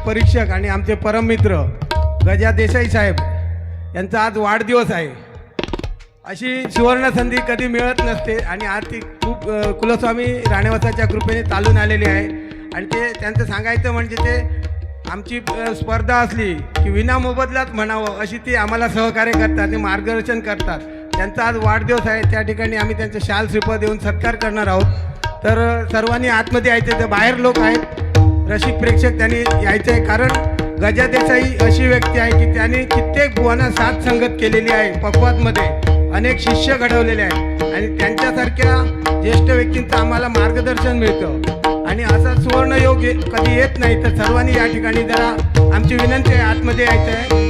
परीक्षक आणि आमचे परममित्र गजा देसाई साहेब यांचा आज वाढदिवस आहे। अशी सुवर्ण संधी कधी मिळत नसते आणि आज ती खूप कुलस्वामी राणेवसाच्या कृपेने चालून आलेली आहे। आणि ते त्यांचं सांगायचं म्हणजे ते आमची स्पर्धा असली की विना मोबदल्यात म्हणावं अशी ती आम्हाला सहकार्य करतात आणि मार्गदर्शन करतात। त्यांचा आज वाढदिवस आहे, त्या ठिकाणी आम्ही त्यांचं शाल श्रीफळ देऊन सत्कार करणार आहोत। तर सर्वांनी आतमध्ये यायचं, तर बाहेर लोक आहेत रसिक प्रेक्षक त्यांनी यायचं आहे, कारण गजा देसाई अशी व्यक्ती आहे की त्यांनी कित्येक बुवांना साथ संगत केलेली आहे, पक्वातमध्ये अनेक शिष्य घडवलेले आहेत आणि त्यांच्यासारख्या ज्येष्ठ व्यक्तींचं आम्हाला मार्गदर्शन मिळतं आणि असा सुवर्ण योग कधी येत नाही। तर सर्वांनी या ठिकाणी जरा आमची विनंती आहे आतमध्ये यायचं आहे।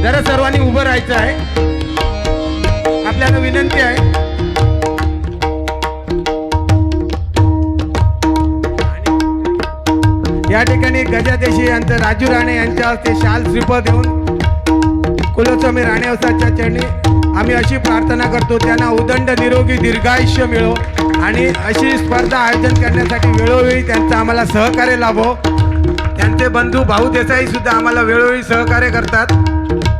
जरा सर्वांनी उभं राहायचं आहे, आपल्याला विनंती आहे। या ठिकाणी गजा देसाई यांचं राजू राणे यांच्या हस्ते शाल श्रीफळ देऊन कुलस्वामी राणेवसाच्या चरणी आम्ही अशी प्रार्थना करतो त्यांना उदंड निरोगी दीर्घायुष्य मिळो आणि अशी स्पर्धा आयोजन करण्यासाठी वेळोवेळी त्यांचं आम्हाला सहकार्य लाभो। त्यांचे बंधू भाऊ देसाई सुद्धा आम्हाला वेळोवेळी सहकार्य करतात।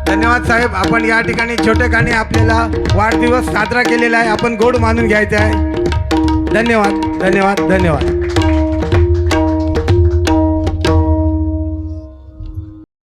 धन्यवाद साहेब, आपण या ठिकाणी छोटेखानी आपल्याला वाढदिवस साजरा केलेला आहे, आपण गोड मानून घ्यायचा आहे। धन्यवाद धन्यवाद धन्यवाद।